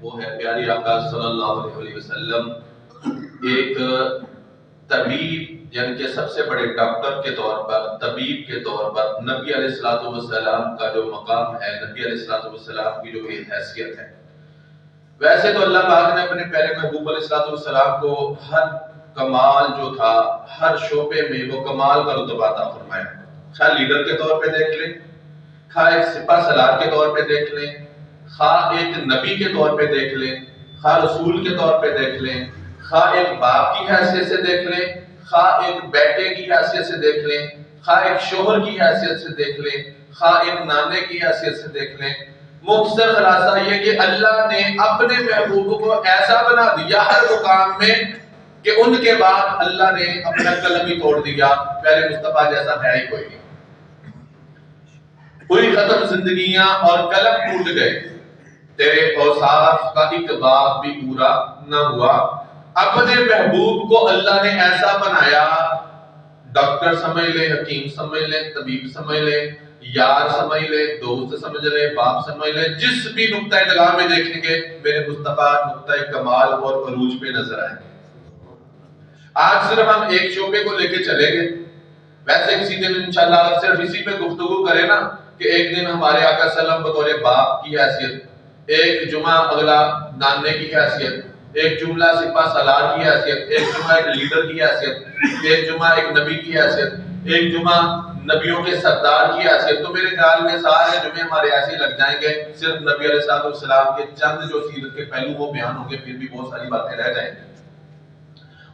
وہ ہے پیاری آقا صلی اللہ علیہ وسلم ایک طبیب، یعنی کہ سب سے بڑے ڈاکٹر کے طور پر، طبیب کے طور پر نبی علیہ الصلوۃ والسلام کا جو مقام ہے، نبی علیہ الصلوۃ والسلام کی جو حیثیت ہے، ویسے تو اللہ پاک نے اپنے پیارے محبوب علیہ الصلوۃ والسلام کو ہر کمال جو تھا، ہر شعبے میں وہ کمال کا رتبہ عطا فرمایا. خواہ لیڈر کے طور پہ دیکھ لیں، خواہ ایک سپہ سالار کے طور پہ دیکھ لیں، خواہ ایک نبی کے طور پہ دیکھ لیں، خواہ رسول کے طور پہ دیکھ لیں، خواہ ایک باپ کی حیثیت سے دیکھ لیں، خواہ ایک بیٹے کی حیثیت سے دیکھ لیں، خواہ ایک شوہر کی حیثیت سے دیکھ لیں، خواہ ایک نانے کی حیثیت سے دیکھ لیں. مختصر خلاصہ یہ کہ اللہ نے اپنے محبوب کو ایسا بنا دیا ہر مقام میں کہ ان کے بعد اللہ نے اپنا قلم ہی توڑ دیا. پہلے مصطفیٰ جیسا ہے ہی کوئی نہیں. ہوئی ختم زندگیاں اور قلم ٹوٹ گئے، تیرے اوصاف کا ایک باب بھی پورا نہ ہوا. اپنے محبوب کو اللہ نے ایسا بنایا، ڈاکٹر سمجھ لے، حکیم سمجھ لے، طبیب سمجھ لے، یار سمجھ لے، دوست سمجھ لے، باپ سمجھ لے، جس بھی نقطۂ نگاہ میں دیکھیں گے میرے مصطفیٰ نقطۂ کمال اور عروج پہ نظر آئیں گے. آج صرف ہم ایک شعبے کو لے کے چلیں گے. ویسے کسی دن انشاءاللہ صرف اسی پہ گفتگو کریں نا کہ ایک دن ہمارے آقا صلی اللہ علیہ وسلم بطور باپ کی حیثیت، ایک جمعہ اگلا نانے کی حیثیت، ایک جملہ سپہ سالار کی حیثیت، ایک جمعہ ایک لیڈر کی حیثیت، ایک جمعہ ایک نبی کی حیثیت، ایک جمعہ نبیوں کے سردار کی حیثیت. تو میرے خیال میں سارے جمعے ہمارے ایسے لگ جائیں گے، صرف نبی علیہ الصلوۃ والسلام کے چند جو سیرت کے پہلو وہ بیان ہوں گے، پھر بھی بہت ساری باتیں رہ جائیں گی.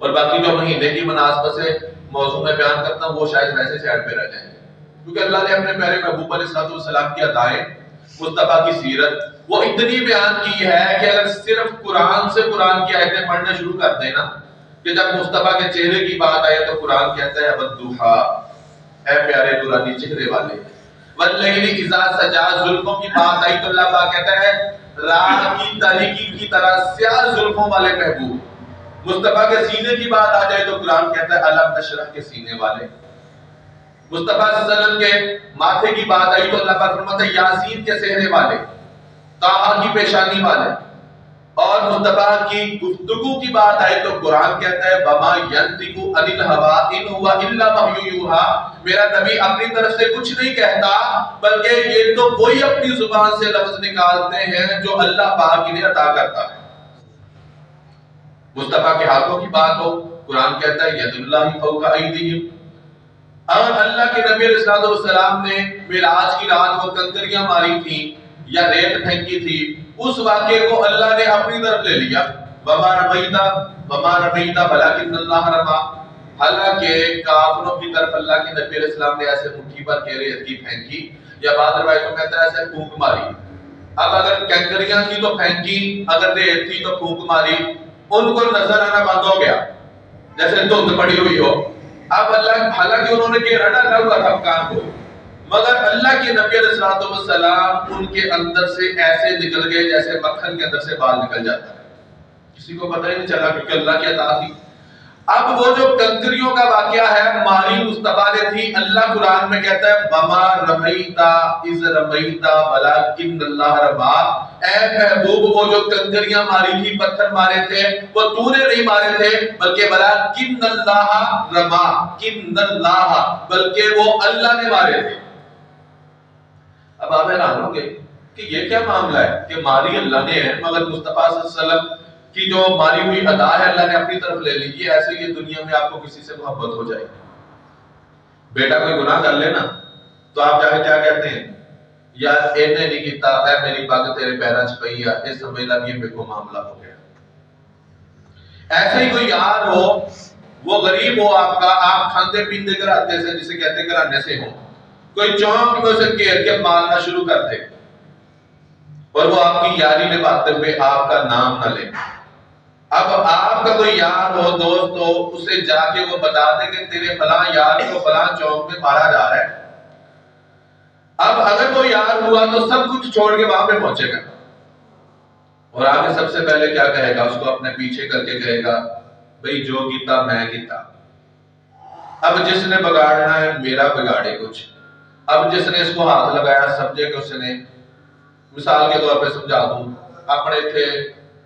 اور باقی جو مہینے کی مناسبت سے موضوع میں بیان کرتا ہوں وہ شاید ویسے سائڈ پہ رہ جائیں گے، کیونکہ اللہ نے اپنے پیارے محبوب علیہ الصلوۃ والسلام کی ادائیں، مصطفیٰ کی سیرت وہ اتنی بیان کی ہے کہ اگر صرف قرآن سے قرآن کی آیتیں پڑھنا شروع کر دیں نا، کہ جب مصطفیٰ کے چہرے کی بات آئے تو قرآن کہتا ہے والضحیٰ، اے پیارے نورانی چہرے والے، واللیل اذا سجا، زلفوں کی بات آئی تو اللہ پاک کہتا ہے رات کی تاریکی کی طرح سیاہ زلفوں والے محبوب. مصطفیٰ کے سینے کی بات آ جائے تو قرآن کہتا ہے الم نشرح کے سینے والے. مصطفیٰ صلی اللہ علیہ وسلم کے ماتھے کی بات آئی تو اللہ پاک فرماتا ہے یاسین کے صحرے والے، طٰہٰ کی پیشانی والے. اور مصطفیٰ کی گفتگو کی بات آئے تو قرآن کہتا ہے وما ینطق عن الہویٰ ان هو الا وحی یوحیٰ، میرا نبی اپنی طرف سے کچھ نہیں کہتا بلکہ یہ تو وہی اپنی زبان سے لفظ نکالتے ہیں جو اللہ پاک انہیں عطا کرتا ہے. مصطفیٰ کے ہاتھوں کی بات ہو، قرآن کہتا ہے ید اللہ فوق ایدیہم. اگر اللہ کے نبی علیہ الصلوۃ والسلام نے معراج کی رات وہ کنکریاں ماری تھیں یا ریت پھینکی تھی، اس واقعے کو اللہ نے اپنی طرف لے لیا. وما رمیت ولکن اللہ رمی، حالانکہ کافروں کی طرف اللہ کے نبی علیہ السلام نے ایسے مٹھی پر ریت کی پھینکی، یا بعض روایتوں میں کہتا ہے ایسے پھونک ماری. اب اگر کنکریاں تھی تو پھینکی، اگر ریت تھی تو پھونک ماری. ان کو نظر آنا بند ہو گیا جیسے دھند پڑی ہوئی ہو. اب اللہ، حالانکہ انہوں نے گھیرا ڈالا ہوا تھا مکان کو، مگر اللہ کے نبی علیہ الصلوۃ والسلام ان کے اندر سے ایسے نکل گئے جیسے مکھن کے اندر سے بال نکل جاتا ہے. کسی کو پتہ ہی نہیں چلا کیونکہ اللہ کی عطا تھی. اب وہ جو کنکریوں کا واقعہ ہے ماری مصطفیٰ نے تھی، اللہ قرآن میں کہتا ہے وما رمیت اذ رمیت ولکن اللہ رمی، اے محبوب وہ جو کنکریاں ماری تھی، پتھر مارے تھے، وہ تو نے نہیں مارے تھے بلکہ ولکن اللہ رمی، کن اللہ، بلکہ وہ اللہ نے مارے تھے. اب آپ حیران ہوں گے کہ یہ کیا معاملہ ہے کہ ماری اللہ نے ہے مگر مصطفیٰ صلی اللہ علیہ وسلم کی جو ماری ہوئی ادا ہے اللہ نے اپنی طرف لے لی. یہ ایسے ہی دنیا میں آپ کو کسی سے محبت ہو جائے گی، بیٹا کوئی گناہ کر لینا تو آپ جا کے کیا کہتے ہیں، یار اینے نہیں کیتا، اے میری پگ تیرے پیراں چ پئی ہے، یہ سمجھ لا یہ میرے کو معاملہ ہو گیا. ایسے ہی کوئی یار ہو، وہ غریب ہو آپ کا، آپ کھاندے پیندے گھراتے سے جسے کہتے گھرانے سے ہو، کوئی چونک میں اسے گھیر کے مارنا شروع کر دے اور وہ آپ کی یاری نبھاتے ہوئے آپ کا نام نہ لے. اب آپ کا کوئی یار ہو، دوست ہو، اسے جا کے وہ بتا دے کہ تیرے فلاں یار کو فلاں چوک میں مارا جا رہا ہے. اب اگر وہ یار ہوا تو سب کچھ چھوڑ کے وہاں پہ پہنچے گا اور آگے سب سے پہلے کیا کہے گا، اس کو اپنے پیچھے کر کے کہے گا بھئی جو کیتا میں کیتا. اب جس نے بگاڑنا ہے میرا بگاڑے کچھ. اب جس نے اس کو ہاتھ لگایا سمجھے کہ اس نے، مثال کے طور پہ سمجھا دوں، اپنے تھے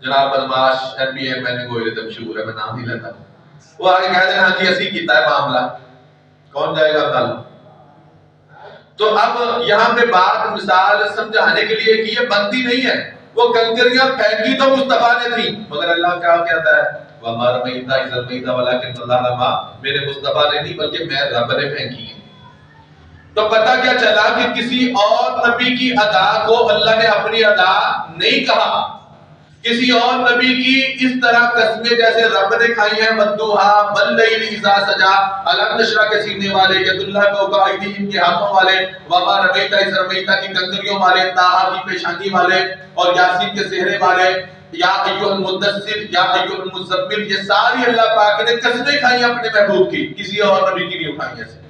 جناب بدماش ایم پی ایم نے گوئے تو مشہور ہے، میں نام نہیں لیتا، وہ آگے کہہ دینا ہاں جی اسی کیتا ہے معاملہ، کون جائے گا کل؟ تو اب یہاں پہ بات مثال سمجھانے کے لیے کہ یہ بنتی نہیں ہے، وہ کنکریاں پھینکی تو مصطفیٰ نے تھی، مگر اللہ کیا کہتا ہے وَمَا رَمَيْتَ إِذْ رَمَيْتَ وَلَكِنَّ اللَّهَ رَمَىٰ، میرے مصطفیٰ نے نہیں بلکہ میں رب نے پھینکی ہے۔ تو پتہ کیا چلا کہ کسی اور نبی کی ادا کو اللہ نے اپنی ادا نہیں کہا، کسی اور نبی کی اس طرح قسمیں جیسے رب نے کھائی ہیں مدوہا واللیل اذا سجا، علم نشرہ کے سینے والے، ید اللہ فوق ایدیہم کے ہاتھوں والے، وما رمیت اذ رمیت کی کنکریوں والے، طٰہٰ کی پیشانی والے، اور یاسین کے سہرے والے، یا ایھا المدثر، یا ایھا المزمل، یہ ساری اللہ پاک نے قسمیں کھائی اپنے محبوب کی، کسی اور نبی کی نہیں کھائی ایسے۔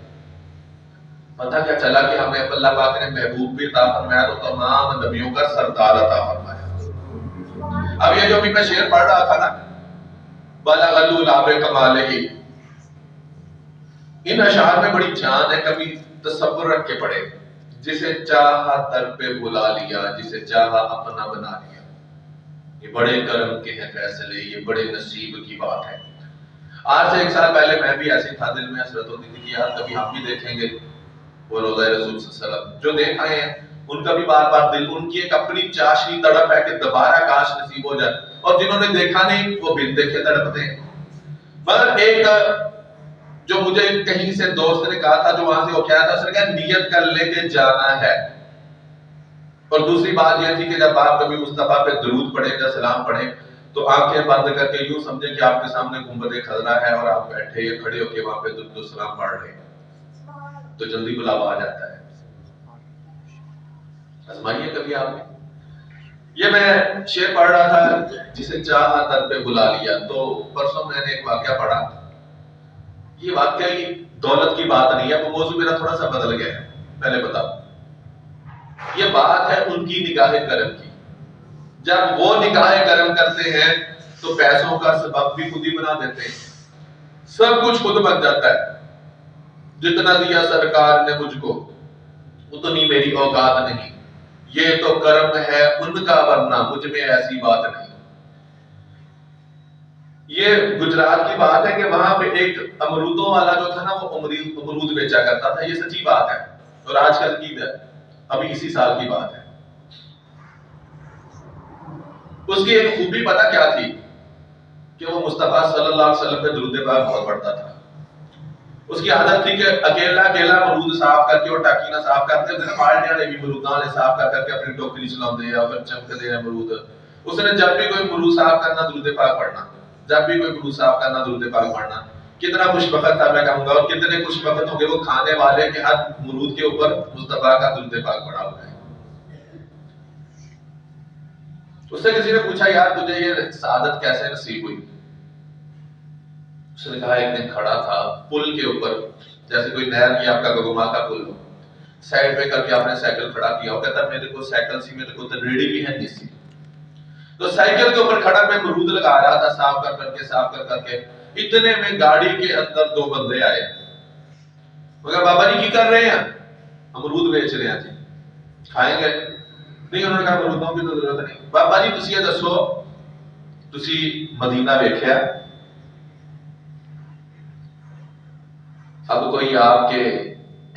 پتہ کیا چلا کہ ہمیں اللہ پاک نے محبوب بھی عطا فرمایا تو تمام نبیوں کا سردار عطا فرمایا۔ اب یہ جو بھی میں شعر پڑھ رہا تھا نا، بلغ العلاب کمالہ، ان اشعار میں بڑی جان ہے، کبھی تصور رکھ کے پڑھے، جسے چاہا در پہ بلا لیا، جسے چاہا اپنا بنا لیا، یہ بڑے کرم کے ہیں فیصلے، یہ بڑے نصیب کی بات ہے۔ آج سے 1 سال پہلے میں بھی ایسی تھا، دل میں حسرت ہوتی تھی کہ یار کبھی ہم بھی دیکھیں گے وہ روضہ رسول صلی اللہ علیہ وسلم، جو دیکھ آئے ہیں ان کا بھی بار بار دل، ان کی ایک اپنی چاشنی تڑپ ہے کہ دوبارہ کاش نصیب ہو جائے، اور جنہوں نے دیکھا نہیں وہ بن دیکھے تڑپتے ہیں۔ مگر ایک جو مجھے کہیں سے دوست نے کہا تھا جو وہاں سے ہو کے آیا تھا، اس نے کہا نیت کر لے کے جانا ہے، اور دوسری بات یہ تھی کہ جب آپ کبھی مصطفیٰ پہ درود پڑھیں یا سلام پڑھیں تو آنکھیں بند کر کے یوں سمجھیں کہ آپ کے سامنے گنبد خضرا ہے اور آپ بیٹھے یا کھڑے ہو کے وہاں پہ درود و سلام پڑھ رہے ہیں، تو جلدی بلاوا آ جاتا ہے۔ آزمائیے کبھی آپ نے۔ یہ میں شعر پڑھ رہا تھا جسے چاہا در پہ بلا لیا، تو پرسوں میں نے ایک واقعہ پڑھا، یہ واقعی دولت کی بات نہیں ہے، وہ موضوع میرا تھوڑا سا بدل گیا ہے، پہلے بتاؤ۔ یہ بات ہے ان کی نگاہ کرم کی، جب وہ نگاہ کرم کرتے ہیں تو پیسوں کا سبب بھی خود ہی بنا دیتے ہیں، سب کچھ خود بن جاتا ہے۔ جتنا دیا سرکار نے مجھ کو اتنی میری اوقات نہیں، یہ تو کرم ہے ان کا ورنہ مجھ میں ایسی بات نہیں۔ یہ گجرات کی بات ہے کہ وہاں پہ ایک امرودوں والا جو تھا نا وہ امرود بیچا کرتا تھا، یہ سچی بات ہے، اور آج کل کی ہے، ابھی اسی سال کی بات ہے۔ اس کی ایک خوبی پتہ کیا تھی کہ وہ مصطفیٰ صلی اللہ علیہ وسلم پہ درود پاک بہت پڑھتا تھا۔ اس کی عادت تھی کہ اکیلا مرود صاف کر کے اور ٹاکینا صاف کرتے تھے، پالٹیاں نے بھی مروداں نے صاف کر کے اپنی ٹوکری چلاتے ہیں اور چمکتے ہیں مرود۔ اس نے جب بھی کوئی مرود صاف کرنا درود پاک پڑھنا، جب بھی کوئی مرود صاف کرنا درود پاک پڑھنا۔ کتنا خوش بخت تھا میں کہوں گا، اور کتنے خوش بخت ہوں گے وہ کھانے والے کہ ہر مرود کے اوپر مصطفیٰ کا درود پاک پڑھا ہوا ہے۔ اس سے کسی نے پوچھا یار تجھے یہ سعادت کیسے نصیب ہوئی؟ اس نے کہا ایک دن کھڑا تھا پل کے اوپر، جیسے کوئی نہر یا آپ کا گگما کا پل ہو، سائڈ پہ کر کے آپ نے سائیکل کھڑا کیا، وہ کہتا میرے کو سائیکل سی، میرے کو تو ریڑھی بھی ہے نہیں سی، تو سائیکل کے اوپر کھڑا میں مرود لگا رہا تھا صاف کر کے، اتنے میں گاڑی کے اندر 2 بندے آئے۔ وہ کہا بابا جی کی کر رہے ہیں؟ امرود بیچ رہے ہیں جی، کھائیں گے؟ نہیں، انہوں نے کہا امرودوں کی تو ضرورت نہیں۔ بابا جی تسی یہ دسو تسی مدینہ ویکھیا؟ اب کوئی آپ کے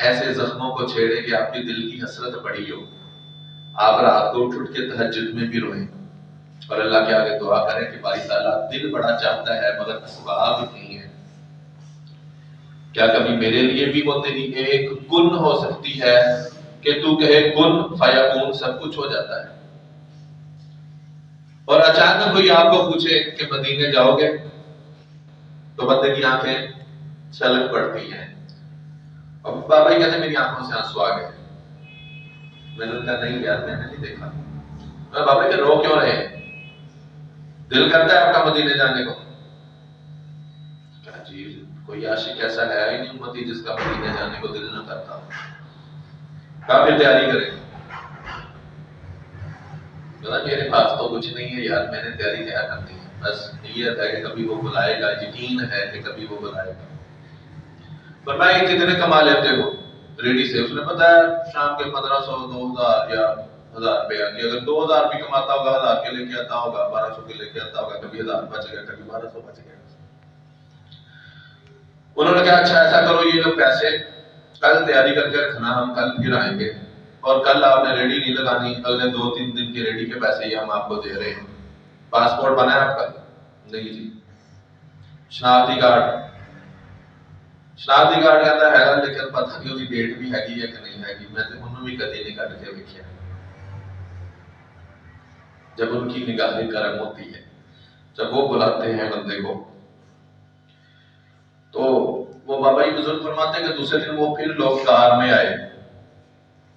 ایسے زخموں کو چھیڑے کہ آپ کی دل کی حسرت پڑی ہو، آپ رات کو اٹھ کے تہجد میں بھی روئیں اور اللہ کے آگے دعا کریں کہ باری تعالیٰ دل بڑا چاہتا ہے مگر اسباب نہیں ہے، کیا کبھی میرے لیے بھی وہ تیری ایک کن ہو سکتی ہے کہ تو کہے کن فیکون، سب کچھ ہو جاتا ہے۔ اور اچانک کوئی آپ کو پوچھے کہ مدینے جاؤ گے تو بندے کی آنکھیں چھلک پڑتی ہیں، اور بابا جی کہتے ہیں میری آنکھوں سے آنسو آ گئے۔ میں نے کہا نہیں یار میں نے نہیں دیکھا۔ بابا جی رو کیوں رہے؟ دل کرتا ہے آپ کا مدینے جانے کو؟ کہا جی کوئی عاشق ایسا ہے ہی نہیں امتی جس کا مدینے جانے کو دل نہ کرتا، کافی تیاری کریں۔ میرے پاس تو کچھ نہیں ہے یار، میں نے تیاری کیا کرنی ہے، بس نیت ہے کہ کبھی وہ بلائے گا، یقین ہے کہ کبھی وہ بلائے گا۔ فرمایا یہ کتنے کما لیتے ہو ریڈی سے؟ اس نے بتایا شام کے 1500 2000 یا 1000 روپیہ کی، اگر 2000 بھی کماتا ہوگا 1000 کے لے کے آتا ہوگا، 1200 کے لے کے آتا ہوگا، کبھی 1000 بچ گیا، کبھی 1200 بچ گیا۔ انہوں نے کہا اچھا ایسا کرو، یہ لوگ پیسے کل تیاری کر کے رکھنا، ہم کل پھر آئیں گے، اور کل آپ نے ریڈی نہیں لگانی، اگلے 2-3 دن کی ریڈی کے پیسے یہ ہم آپ کو دے رہے ہیں۔ پاسپورٹ بنا ہے آپ کا؟ نہیں جی۔ شناختی کارڈ؟ شناختی کارڈ کہتا ہے گا، لیکن پتہ نہیں ہوتی ڈیٹ بھی ہے کہ نہیں ہے گی، میں تو انہوں بھی کدی نہیں کر کے دیکھا جب ان کی نگاہ کرم ہوتی ہے، جب وہ بلاتے ہیں بندے کو۔ تو وہ بابا جی بزرگ فرماتے ہیں کہ دوسرے دن وہ پھر لوگ کار میں آئے،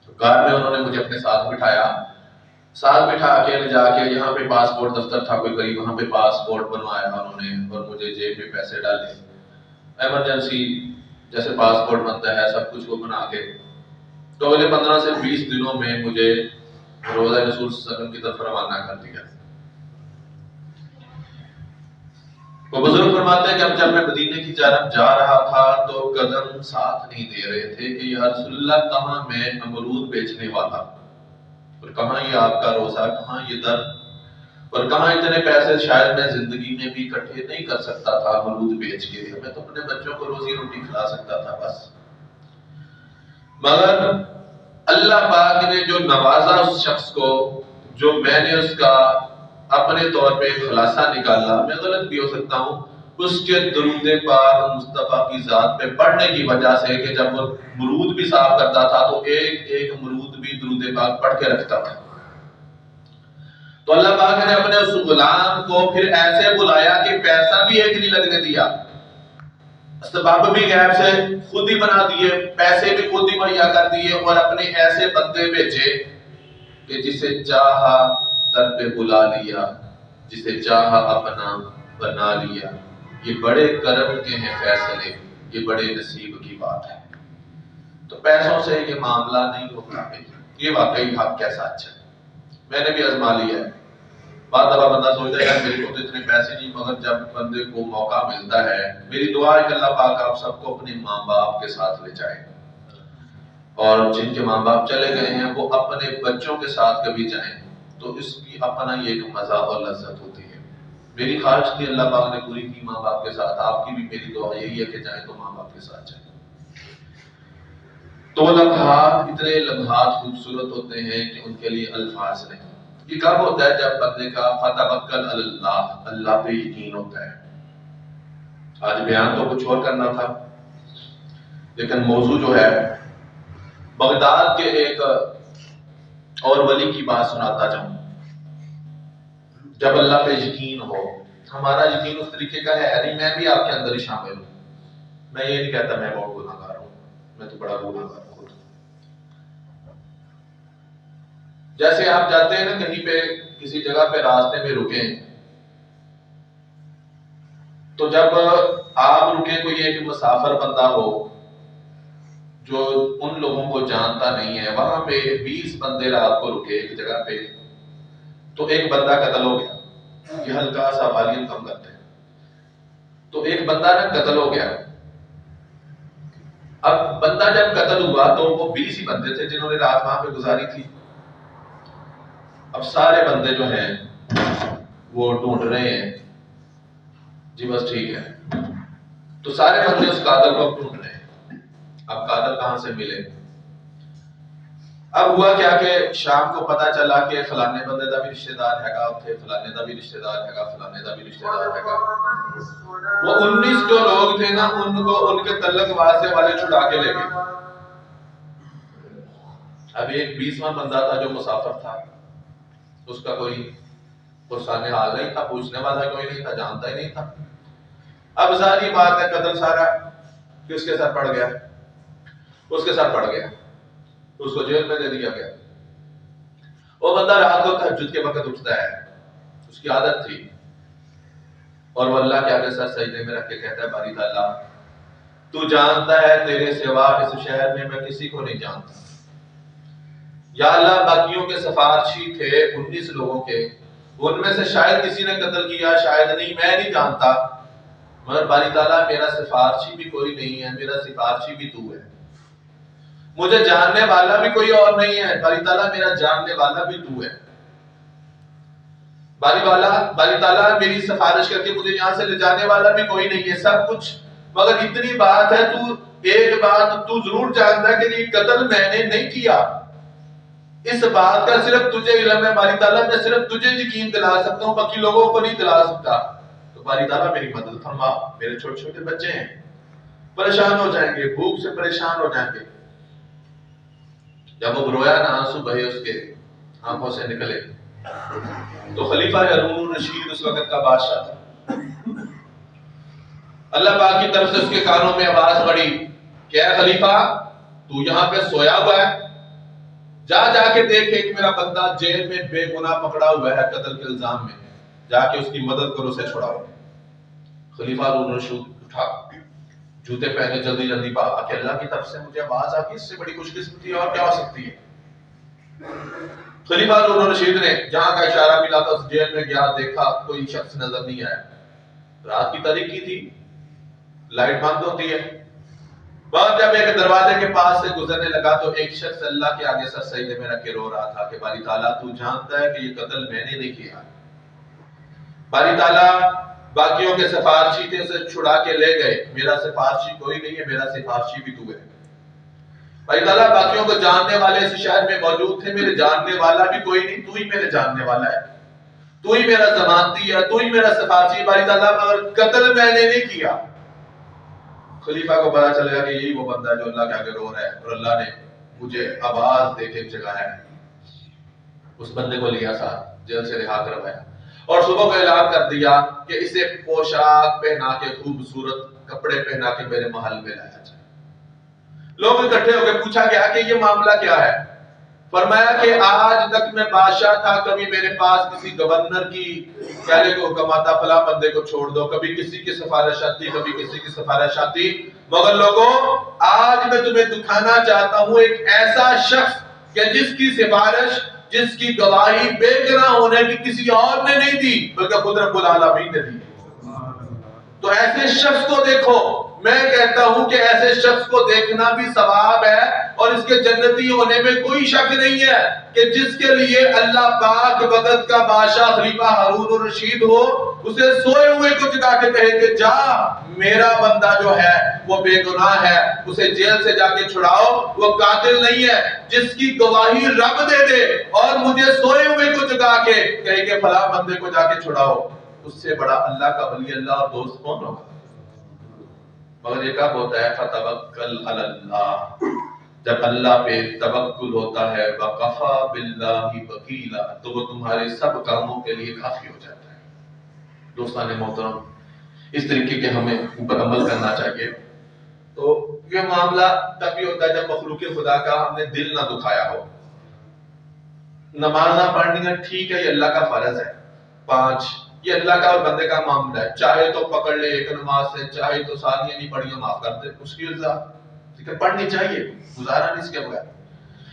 تو کار میں انہوں نے مجھے اپنے ساتھ بٹھایا، ساتھ بٹھا کے لے جا کے یہاں پہ پاسپورٹ دفتر تھا کوئی قریب، وہاں پہ پاسپورٹ بنوایا انہوں نے، اور مجھے جیب میں پیسے ڈالے، ایمرجنسی جیسے پاسپورٹ بنتا ہے سب کچھ وہ بنا کے، تو اگلے 15 سے 20 دنوں میں مجھے روضہ رسول صلی اللہ علیہ وسلم کی طرف روانہ کر دیا۔ وہ بزرگ فرماتے ہیں کہ اب جب میں مدینے کی جانب جا رہا تھا تو قدم ساتھ نہیں دے رہے تھے کہ یا رسول اللہ کہاں میں امرود بیچنے والا، اور کہاں یہ آپ کا روزہ، کہاں یہ در، اور کہاں اتنے پیسے شاید میں زندگی میں بھی اکٹھے نہیں کر سکتا تھا امرود بیچ کے، میں تو اپنے بچوں کو روزی روٹی کھلا سکتا تھا بس۔ مگر اللہ پاک نے جو نوازا اس شخص کو، جو میں نے اس کا اپنے طور پہ خلاصہ نکالا، میں غلط بھی ہو سکتا ہوں، اس کے درود پاک مصطفیٰ کی ذات پہ پڑھنے کی وجہ سے کہ جب وہ مرود بھی صاف کرتا تھا تو ایک ایک مرود بھی درود پاک پڑھ کے رکھتا تھا۔ تو اللہ پاک نے اپنے اس غلام کو پھر ایسے بلایا کہ پیسہ بھی ایک نہیں لگنے دیا، اسباب بھی غیب سے خود ہی بنا دیے، پیسے بھی خود ہی مہیا کر دیے، اور اپنے ایسے بندے بھیجے کہ جسے چاہا در پہ بلا لیا، جسے چاہا اپنا بنا لیا۔ یہ بڑے کرم کے ہیں فیصلے، یہ بڑے نصیب کی بات ہے۔ تو پیسوں سے یہ معاملہ نہیں ہوتا ہے، یہ واقعی حق کیسا اچھا ہے، میں نے بھی آزما لیا ہے۔ بعض دفعہ بندہ سوچتا ہے یار میرے کو تو اتنے پیسے نہیں، مگر جب بندے کو موقع ملتا ہے، میری دعا ہے کہ اللہ پاک آپ سب کو اپنے ماں باپ کے ساتھ لے جائے، اور جن کے ماں باپ چلے گئے ہیں وہ اپنے بچوں کے ساتھ کبھی جائیں تو اس کی اپنا یہ ایک مزہ اور لذت ہوتی ہے۔ میری خواہش تھی، اللہ پاک نے پوری کی ماں باپ کے ساتھ، آپ کی بھی میری دعا یہی ہے کہ جائیں تو ماں باپ کے ساتھ جائیں۔ تو لمحات، اتنے لمحات خوبصورت ہوتے ہیں کہ ان کے لیے الفاظ نہیں۔ یہ کب ہوتا ہے؟ جب بندے کا فتوکل علی اللہ، اللہ پہ یقین ہوتا ہے۔ آج بیان تو کچھ اور کرنا تھا، لیکن موضوع جو ہے بغداد کے ایک اور ولی کی بات سناتا جاؤں۔ جب اللہ پہ یقین ہو، ہمارا یقین اس طریقے کا ہے نہیں، میں بھی آپ کے اندر ہی شامل ہوں، میں یہ نہیں کہتا میں بہت گناہگار ہوں، میں تو بڑا گناہگار ہوں۔ جیسے آپ جاتے ہیں نا کہیں پہ کسی جگہ پہ راستے میں رکیں، تو جب آپ رکیں کوئی ایک مسافر بندہ ہو جو ان لوگوں کو جانتا نہیں ہے، وہاں پہ 20 بندے رات کو رکے ایک جگہ پہ، تو ایک بندہ قتل ہو گیا، یہ ہلکا سا والیوم کم کرتے ہیں، تو ایک بندہ نا قتل ہو گیا۔ اب بندہ جب قتل ہوا تو وہ 20 ہی بندے تھے جنہوں نے رات وہاں پہ گزاری تھی۔ اب سارے بندے جو ہیں وہ ڈھونڈ رہے ہیں، جی بس ٹھیک ہے، تو سارے بندے اس قاتل کو ڈھونڈ رہے ہیں، اب قاتل کہاں سے ملے؟ اب ہوا کیا کہ شام کو پتا چلا کہ فلانے بندے دا بھی رشتہ دار ہے گا، فلانے دا بھی رشتہ دار ہے گا، فلانے دا بھی رشتہ دار ہے گا۔ وہ 19 جو لوگ تھے نا، ان کو ان کے تعلق واسطے والے چھڑا کے لے گئے۔ اب ایک 20واں بندہ تھا جو مسافر تھا، اس کا کوئی پرسان حال نہیں تھا، پوچھنے والا کوئی نہیں تھا، جانتا ہی نہیں تھا۔ اب ظاہری بات ہے قتل سارا کس کے سر پڑ گیا؟ اس کے سر پڑ گیا، اس کو جیل میں دے دیا گیا۔ وہ بندہ رات کو تہجد کے وقت اٹھتا ہے، اس کی عادت تھی، اور وہ اللہ کے آگے سر سجدے میں رکھ کے کہتا ہے باری تعالیٰ تو جانتا ہے تیرے سوا اس شہر میں کسی کو نہیں جانتا، یا اللہ باقیوں کے سفارشی تھے 19 لوگوں کے، ان میں سے شاید کسی نے قتل کیا، شاید نہیں، میں نہیں جانتا، مگر باری تعالیٰ میرا سفارشی بھی کوئی نہیں ہے، میرا سفارشی بھی تو ہے، مجھے جاننے والا بھی کوئی اور نہیں ہے، باری تعالیٰ میرا جاننے والا بھی تو ہے، باری تعالیٰ میری سفارش کر کے مجھے یہاں سے لے جانے والا بھی کوئی نہیں ہے، سب کچھ، مگر اتنی بات ہے، تو ایک بات تو ضرور جانتا ہے کہ یہ قتل میں نے نہیں کیا، اس بات کا صرف تجھے علم ہے باری تعالیٰ، میں صرف تجھے یقین دلا سکتا ہوں، باقی لوگوں کو نہیں دلا سکتا، تو باری تعالیٰ میری مدد فرما، میرے چھوٹے چھوٹے بچے ہیں، پریشان ہو جائیں گے، بھوک سے پریشان ہو جائیں گے۔ جب وہ رویا نا، آنسو بہے اس کے آنکھوں سے نکلے، تو خلیفہ ہارون الرشید اس وقت کا بادشاہ تھا، اللہ پاک کی طرف سے اس کے کانوں میں آواز پڑی کہ اے خلیفہ تو یہاں پہ سویا ہوا ہے، جا کے دیکھ ایک میرا بندہ جیل میں بے گناہ پکڑا ہوا ہے قتل کے الزام میں، جا کے اس کی مدد کرو، اسے چھڑاؤ۔ خلیفہ ہارون الرشید اٹھا، جوتے پہنے، جلدی جلدی بھاگا کہ اللہ کی طرف سے مجھے آواز آ گئی، اس سے بڑی خوش قسمتی اور کیا ہو سکتی ہے۔ خلیفہ ہارون الرشید نے جہاں کا اشارہ ملا تھا اس جیل میں گیا، دیکھا کوئی شخص نظر نہیں آیا، رات کی تاریکی تھی، لائٹ بند ہوتی ہے، بعد جب ایک دروازے کے پاس سے گزرنے لگا تو ایک شخص اللہ کے آگے سر سجدے میں رکھ کے رو رہا تھا کہ باری تعالیٰ تو جانتا ہے کہ یہ قتل میں نے نہیں کیا، باری تعالیٰ باقیوں کے سفارشی تھے، اسے چھڑا کے لے گئے، میرا سفارشی کوئی نہیں ہے، میرا سفارشی بھی تو ہے، باری تعالیٰ باقیوں کو جاننے والے اس شہر میں موجود تھے، میرے جاننے والا بھی کوئی نہیں، تو ہی میرے جاننے والا ہے، تو ہی میرا ضمانتی ہے، تو ہی میرا سفارشی، باری تعالیٰ مگر قتل میں نے نہیں کیا۔ خلیفہ کو پتا چل گیا کہ یہی وہ بندہ ہے جو اللہ کے آگے رو رہا ہے، اور اللہ نے مجھے آواز دے کے جگایا ہے۔ اس بندے کو لیا ساتھ، جیل سے رہا کروایا، اور صبح کو اعلان کر دیا کہ اسے پوشاک پہنا کے، خوبصورت کپڑے پہنا کے میرے محل میں لایا جائے۔ لوگ اکٹھے ہو کے پوچھا گیا کہ یہ معاملہ کیا ہے؟ فرمایا کہ آج تک میں بادشاہ تھا، کبھی میرے پاس کسی گورنر کی پہلے کو حکم آتا فلاں بندے کو چھوڑ دو، کبھی کسی کی سفارش آتی، کبھی کسی کی سفارش آتی، مگر لوگوں آج میں تمہیں دکھانا چاہتا ہوں ایک ایسا شخص کہ جس کی سفارش، جس کی گواہی بے گناہ ہونے کی کسی اور نے نہیں دی بلکہ خود رب العالمین نے دی۔ تو ایسے شخص کو دیکھو، میں کہتا ہوں کہ ایسے شخص کو دیکھنا بھی ثواب ہے، اور اس کے جنتی ہونے میں کوئی شک نہیں ہے کہ جس کے لیے اللہ پاک وقت کا بادشاہ خلیفہ ہارون الرشید ہو، اسے سوئے ہوئے کو جگا کے کہے کہ جا، میرا بندہ جو ہے وہ بے گناہ ہے، اسے جیل سے جا کے چھڑاؤ، وہ قاتل نہیں ہے، جس کی گواہی رب دے دے اور مجھے سوئے ہوئے کو جگا کے کہے کہ فلاں بندے کو جا کے چھڑاؤ، اس سے بڑا اللہ کا ولی اللہ اور دوست کون ہوگا؟ مگر یہ کب ہوتا ہے؟ فتوکل علی اللہ، جب اللہ پہ توکل ہوتا ہے، وکفی باللہ وکیلا، تو وہ تمہارے سب کاموں کے لیے کافی ہو جاتا ہے۔ دوستان محترم، اس طریقے کے ہمیں اوپر عمل کرنا چاہیے۔ تو یہ معاملہ تب بھی ہوتا ہے جب مخلوق خدا کا ہم نے دل نہ دکھایا ہو۔ نمازاں پڑھنی ہے، ٹھیک ہے، یہ اللہ کا فرض ہے، 5 یہ اللہ کا اور بندے کا معاملہ ہے، چاہے تو پکڑ لے ایک نماز سے، چاہے تو ساری نہیں پڑھیاں معاف کر دے، اس کی رضا، لیکن پڑھنی چاہیے، گزارا نہیں اس کے بغیر۔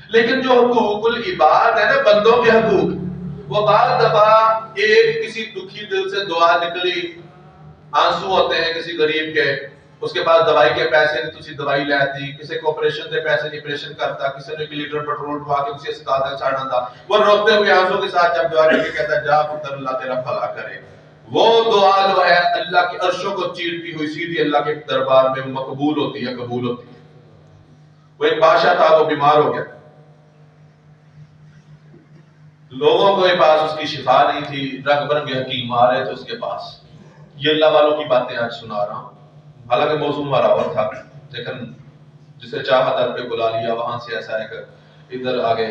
لیکن جو حقوق العباد ہے نا، بندوں کے حقوق، وہ بعض دفعہ ایک کسی دکھی دل سے دعا نکلی، آنسو ہوتے ہیں کسی غریب کے، اس کے پاس دوائی کے پیسے نہیں، تسی دوائی لیتی، کسی کو آپریشن دے پیسے نہیں، آپریشن کرتا، کسی نے 1 لیٹر پیٹرول ڈھوا کے کسی اسپتال تک چھاڑنا تھا، وہ روتے ہوئے آنسوں کے ساتھ جب دعا کر کے کہتا ہے جا پتر اللہ تیرا بھلا کرے، وہ دعا جو ہے اللہ کی عرشوں کو چیرتی ہوئی سیدھی اللہ کے دربار میں مقبول ہوتی ہے، قبول ہوتی ہے۔ وہ ایک بادشاہ تھا، وہ بیمار ہو گیا، لوگوں کے پاس اس کی شفا نہیں تھی، رنگ برنگے حکیم آ رہے تھے اس کے پاس۔ یہ اللہ والوں کی باتیں آج سنا رہا ہوں، حالانکہ موضوع ہمارا اور تھا، لیکن جسے چاہا در پہ بلا لیا، وہاں سے ایسا ہے کہ ادھر آگے،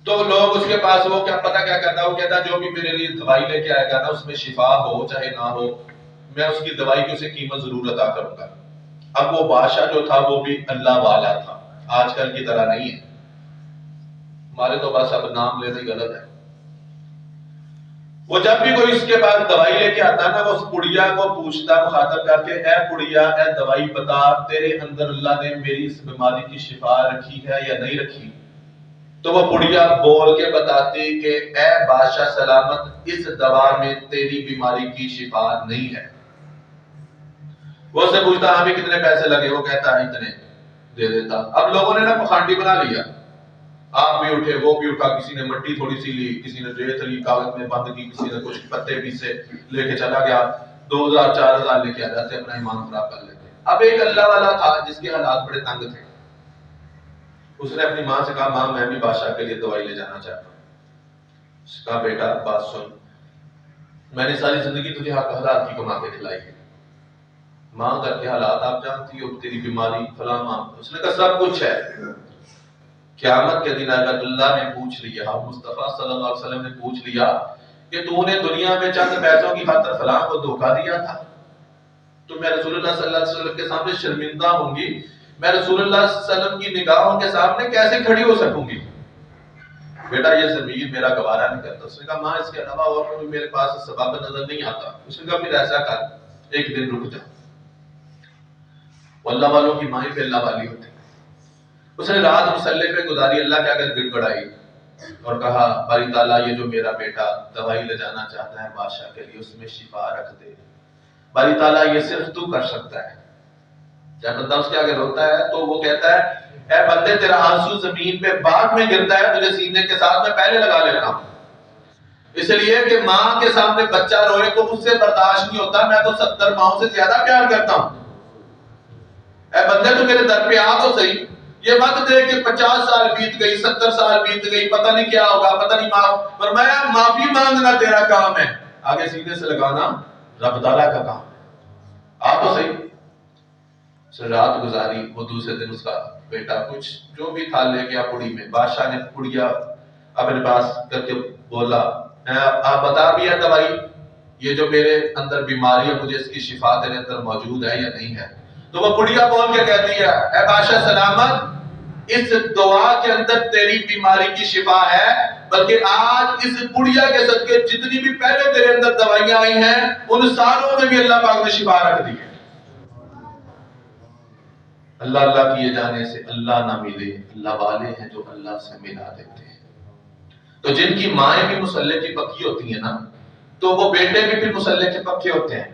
تو لوگ اس کے پاس، وہ کیا پتہ کیا کرتا، وہ کہتا جو بھی میرے لیے دوائی لے کے آئے گا نا، اس میں شفا ہو چاہے نہ ہو، میں اس کی دوائی کی اسے قیمت ضرور ادا کروں گا۔ اب وہ بادشاہ جو تھا وہ بھی اللہ والا تھا، آج کل کی طرح نہیں ہے، ہمارے تو بس اب نام لینا ہی غلط ہے۔ وہ جب بھی کوئی اس کے پاس دوائی لے کے آتا نا، وہ اس پڑیا کو پوچھتا، مخاطب کر کے، اے پڑیا، اے دوائی بتا، تیرے اندر اللہ نے میری اس بیماری کی شفا رکھی ہے یا نہیں رکھی؟ تو وہ پڑیا بول کے بتاتی کہ اے بادشاہ سلامت، اس دوا میں تیری بیماری کی شفا نہیں ہے۔ وہ سے پوچھتا ہاں بھی کتنے پیسے لگے؟ وہ کہتا ہے اتنے۔ دے دیتا. اب لوگوں نے نا پخانڈی بنا لیا, آپ بھی اٹھے وہ بھی اٹھا, کسی نے مٹی تھوڑی سی لی, کسی نے ریت لی کاغذ میں بند کی, کسی نے کچھ پتے پیسے لے کے چلا گیا, 2000 4000 لے کے آ جاتے, اپنا ایمان خراب کر لیتے. اب ایک اللہ والا تھا جس کے حالات بڑے تنگ تھے, اس نے اپنی ماں سے کہا ماں میں بھی بادشاہ کے لیے دوائی لے جانا چاہتا ہوں. اس کا بیٹا بات سن, میں نے ساری زندگی تجھے حلال کی کما کے کھلائی ہے, ماں کر کے حالات آپ جانتی ہو, تیری بیماری فلاں ماں. اس نے کہا سب کچھ ہے, قیامت کے دن اگر اللہ نے پوچھ لیا, مصطفیٰ صلی اللہ علیہ وسلم نے پوچھ لیا کہ تو نے دنیا میں چند پیسوں کی خاطر فلاں کو دھوکہ دیا تھا, تو میں رسول اللہ صلی اللہ علیہ وسلم کے سامنے شرمندہ ہوں گی, میں رسول اللہ صلی اللہ علیہ وسلم کی نگاہوں کے سامنے کیسے کھڑی ہو سکوں گی؟ بیٹا یہ ضمیر میرا گوارا نہیں کرتا. اس نے کہا ماں اس کے علاوہ اور کوئی میرے پاس سبب نظر نہیں آتا. اس نے کہا پھر ایسا کر, ایک دن رک جا. اللہ والوں کی مائیں پہ اللہ والی ہوتی. اس نے رات مسلح پہ گزاری, اللہ کے آگے گڑ گڑائی اور کہا باری تعالیٰ یہ جو میرا بیٹا دوائی لے جانا چاہتا ہے بادشاہ کے لیے, اس میں شفا رکھ دے. باری تعالیٰ یہ صرف تو کر سکتا ہے. جب بندہ اس کے آگے روتا ہے تو وہ کہتا ہے اے بندے تیرا آنسو زمین پہ بعد میں گرتا ہے, تجھے سینے کے ساتھ میں پہلے لگا لیتا ہوں. اس لیے کہ ماں کے سامنے بچہ روئے تو مجھ سے برداشت نہیں ہوتا, میں تو 70 ماؤں سے زیادہ پیار کرتا ہوں. اے بندے تو میرے در پہ آ تو صحیح, یہ مت دیکھ کہ 50 سال بیت گئی 70 سال بیت گئی, پتہ نہیں کیا ہوگا, پتہ نہیں معاف. فرمایا معافی مانگنا تیرا کام ہے, آگے سینے سے لگانا رب تعالیٰ کا کام ہے. آ تو صحیح. رات گزاری, وہ دوسرے دن اس کا بیٹا کچھ جو بھی تھا لے گیا پڑی میں. بادشاہ نے پڑیا اپنے پاس کر کے بولا آپ بتا بھی ہے دوائی, یہ جو میرے اندر بیماری ہے مجھے اس کی شفا تیرے اندر موجود ہے یا نہیں ہے؟ تو وہ پڑیا بول کے کہتی ہے اے بادشاہ سلامت, اس دعا کے اندر تیری بیماری کی شفا ہے, بلکہ آج اس پڑیا کے صدقے جتنی بھی پہلے تیرے اندر دوائیاں آئی ہیں ان ساروں میں بھی اللہ پاک نے شفا رکھ دی ہے. اللہ اللہ کیے جانے سے اللہ نہ ملے, اللہ والے ہیں جو اللہ سے ملا دیتے ہیں. تو جن کی مائیں بھی مسلح کی پکی ہوتی ہیں نا, تو وہ بیٹے بھی پھر مسلح کے پکے ہوتے ہیں.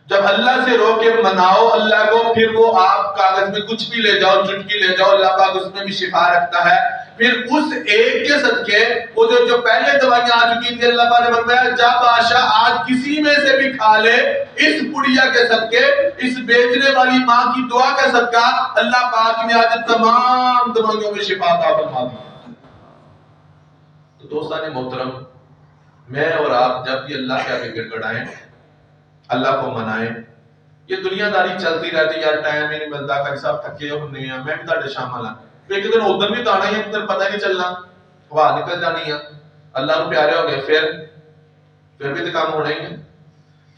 جب اللہ سے رو کے مناؤ اللہ کو, پھر وہ آپ کاغذ میں کچھ بھی لے جاؤ, چٹکی لے جاؤ, اللہ پاک اس میں بھی شفا رکھتا ہے. پھر اس ایک کے صدقے وہ جو پہلے دوائیاں آ چکی تھی, اللہ پاک نے فرمایا جا بادشاہ آج کسی میں سے بھی کھا لے, اس پڑیا کے صدقے, اس بیچنے والی ماں کی دعا کا صدقہ, اللہ پاک نے آج تمام دوائیوں میں شفا عطا فرما دی. تو دوستان محترم, میں اور آپ جب بھی اللہ کے آگے گڑ گڑائیں, اللہ کو منائیں, یہ دنیا داری چلتی رہتی یار ٹائم ہی نہیں ملتا, کئی صاحب تھکے ہونے ہیں, میں بھی تاڑے شامل ہاں, ایک دن ادھر بھی تو آنا ہی ہے, ادھر پتہ نہیں چلنا, ہوا نکل جانی ہے, اللہ کو پیارے ہو گئے, پھر بھی تو کام ہونا ہی ہے,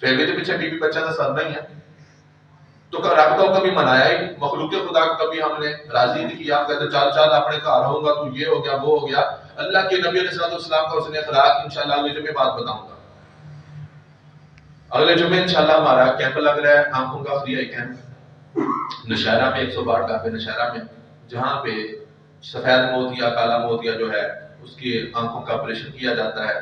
پھر بھی تو پیچھے بیوی بچہ تو سرنا ہی ہے. تو رب کو کبھی منایا ہی, مخلوق خدا کو کبھی ہم نے راضی نہیں کیا, کہتے چل چل اپنے گھر ہوں گا, تو یہ ہو گیا وہ ہو گیا. اللہ کے نبی علیہ السلام کا اس نے اخلاق انشاءاللہ اگلے جمعے بات بتاؤں گا. اگلے جمعے انشاءاللہ ہمارا کیمپ لگ رہا ہے, آنکھوں کا فری آئی کیمپ نشہرہ میں, 162 ڈھابے نشہرہ میں, جہاں پہ سفید موتیا کالا موتیا جو ہے اس کی آنکھوں کا آپریشن کیا جاتا ہے,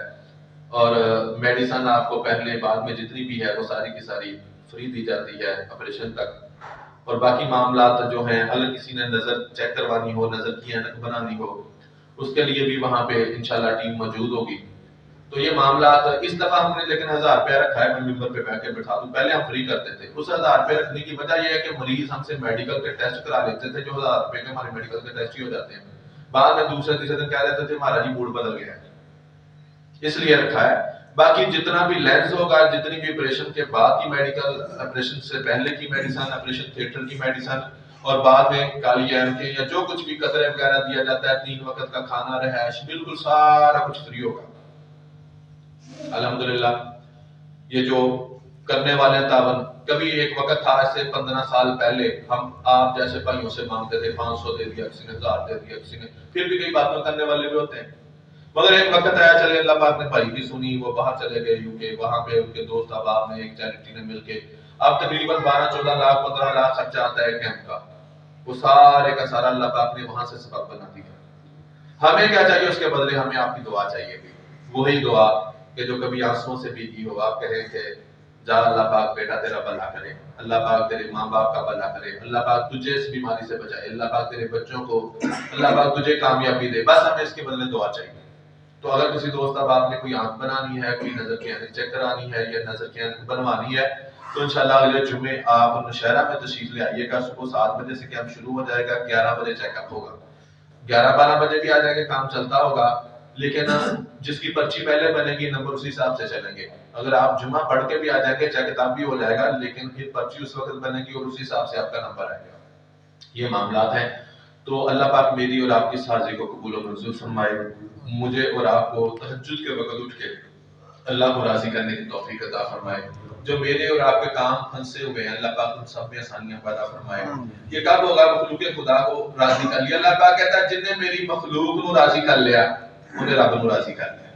اور میڈیسن آپ کو پہلے بعد میں جتنی بھی ہے وہ ساری کی ساری فری دی جاتی ہے آپریشن تک. اور باقی معاملات جو ہیں, اگر کسی نے نظر چیک کروانی ہو, نظر کی اینک بنانی ہو, اس کے لیے بھی وہاں پہ انشاءاللہ ٹیم موجود ہوگی. تو یہ معاملات اس دفعہ ہم نے لیکن 1000 روپیہ رکھا ہے, میں ممبر پہ بیٹھ کے بٹھا دوں. پہلے ہم فری کرتے تھے, اس 1000 روپے رکھنے کی وجہ یہ ہے کہ مریض ہم سے میڈیکل کے ٹیسٹ کرا لیتے تھے, جو 1000 روپے کے ہمارے میڈیکل کے ٹیسٹ ہی ہو جاتے ہیں. بعد میں دوسرے تیسرے دن کہہ دیتے تھے ہمارا جی موڈ بدل گیا ہے, اس لیے رکھا ہے. باقی جتنا بھی لینس ہوگا, جتنی بھی آپریشن کے بعد کی میڈیکل, آپریشن سے پہلے کی میڈیسن, آپریشن تھیٹر کی میڈیسن, اور بعد میں کالی اینکیں یا جو کچھ بھی قطرے وغیرہ دیا جاتا ہے, 3 وقت کا کھانا, رہائش, بالکل سارا کچھ فری ہوگا الحمدللہ. یہ جو کرنے والے تعاون, کبھی ایک وقت تھا ایسے 15 سال پہلے ہم آپ جیسے بھائیوں سے مانگتے تھے, 500 دے دیا, کسی نے 1000 دے دیا, کسی نے, پھر بھی کئی باتیں کرنے والے بھی ہوتے ہیں. مگر ایک وقت آیا, چلے اللہ پاک نے بھائی کی سنی, وہ باہر چلے گئے UK, وہاں پہ ان کے دوست احباب نے ایک چیریٹی نے مل کے, اب تقریباً 12-14 لاکھ 15 لاکھ خرچہ آتا ہے کیمپ کا, وہ سارے کا سارا اللہ پاک نے وہاں سے سبب بنا دیا. ہمیں کیا چاہیے اس کے بدلے, ہمیں آپ کی دعا چاہیے, وہی دعا کہ جو کبھی آنسوؤں سے بھیگی ہو. آپ کہیں کہ جا اللہ پاک بیٹا تیرا بھلا کرے، اللہ پاک تیرے ماں باپ کا بھلا کرے، اللہ پاک تجھے اس بیماری سے بچائے، اللہ پاک تیرے بچوں کو اللہ پاک تجھے کامیابی دے، بس ہمیں اس کے بدلے دعا چاہیے۔ تو اگر کسی دوست احباب نے کوئی آنکھ بنانی ہے، کوئی نظر کی عینک چیک کرانی ہے یا نظر کی عینک بنوانی ہے تو انشاءاللہ اگلے جمعے آپ نوشہرہ میں تشریف لے آئیے گا۔ صبح 7 بجے سے کیمپ شروع ہو جائے گا، 11 بجے چیک اپ ہوگا، 11-12 بجے بھی آ جائیں گے، کام چلتا ہوگا، لیکن جس کی پرچی پہلے بنے گی نمبر اسی حساب سے چلیں گے۔ اگر آپ جمعہ پڑھ کے بھی آ جائیں گے چیک کتاب بھی ہو جائے گا، لیکن پھر پرچی اس وقت بنے گی اور اسی حساب سے آپ کا نمبر آئے گا۔ یہ معاملات ہیں۔ تو اللہ پاک میری اور آپ کی اس حاضری کو قبول و منظور فرمائے، مجھے اور آپ کو تہجد کے وقت اٹھ کے اللہ کو راضی کرنے کی توفیق عطا فرمائے۔ جو میرے اور آپ کے کام پھنسے ہوئے ہیں اللہ پاک ان سب میں آسانیاں پیدا فرمائے۔ یہ کب ہوگا؟ مخلوق خدا کو راضی کر لیا۔ اللہ پاک کہتا ہے جن نے میری مخلوق کو راضی کر لیا انہیں رب کو راضی کر لیا۔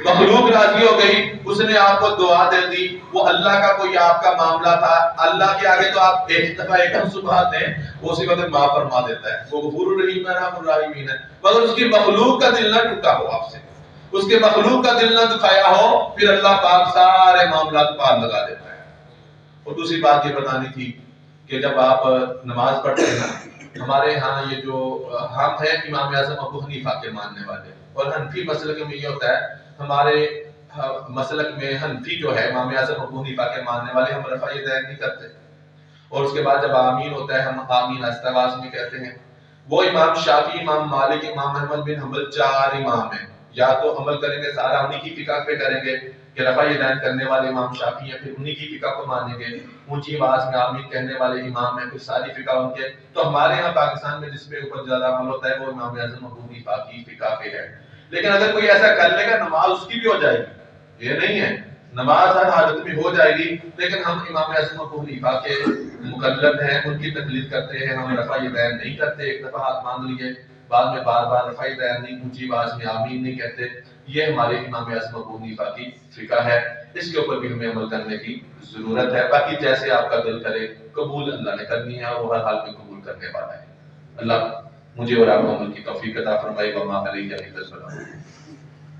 مخلوق راضی ہو گئی، اس نے آپ کو دعا دے دی، وہ اللہ کا کوئی آپ کا معاملہ تھا، اللہ کے آگے تو آپ ایک دفعہ ایک ہم سبحان ہیں، وہ اسی وقت معاف فرما دیتا ہے، وہ غفور الرحیم ہے، رحم الرحیمین ہے۔ مگر اس کی مخلوق کا دل نہ ٹوٹا ہو آپ سے، اس کے مخلوق کا دل نہ دکھایا ہو، پھر اللہ پاک سارے معاملات پار لگا دیتا ہے۔ اور دوسری بات یہ بتانی تھی کہ جب آپ نماز پڑھتے ہیں، ہمارے ہاں یہ جو ہم ہیں امام اعظم ابو حنیفہ کے ماننے والے، اور حنفی مسلک میں یہ ہوتا ہے، ہمارے مسلک میں حنفی جو ہے امام اعظم ابو حنیفہ کے ماننے والے، ہم رفع یدین نہیں کرتے، اور اس کے بعد جب آمین ہوتا ہے ہم آمین آہستہ آواز میں کہتے ہیں۔ وہ امام شافعی، امام مالک، امام احمد بن حنبل 4 امام ہیں، یا تو عمل کریں گے سارا انہی کی فقہ پہ کریں گے کہ رفع یدین کرنے والے امام شافعی ہیں، پھر انہی کی فقہ کو مانیں گے، اونچی آواز میں آمین کہنے والے امام ہیں، پھر ساری فقہ ان کے۔ تو ہمارے یہاں پاکستان میں جس پہ اوپر زیادہ عمل ہوتا ہے وہ امام اعظم ابو حنیفہ کی فقہ پہ ہے۔ لیکن اگر کوئی ایسا کر لے گا نماز اس کی بھی ہو جائے گی، یہ نہیں ہے، نماز ہر حالت میں ہو جائے گی، لیکن ہم امام اعظم ابو حنیفہ کے مقلد ہیں، ان کی تقلید کرتے ہیں، ہم رفع یدین نہیں کرتے، ایک دفعہ ہاتھ باندھ لیے، بعد میں بار بار رفع یدین نہیں، اونچی آواز میں آمین نہیں کہتے۔ یہ ہمارے امام اعظم ابو حنیفہ کی فقہ ہے، اس کے اوپر بھی ہمیں عمل کرنے کی ضرورت ہے۔ باقی جیسے آپ کا دل کرے، قبول اللہ نے کرنی ہے، اور وہ ہر حال میں قبول کرنے والا ہے۔ اللہ مجھے اور آپ کو عمل کی توفیق عطا فرمائے، وما علیہ الا البلاغ۔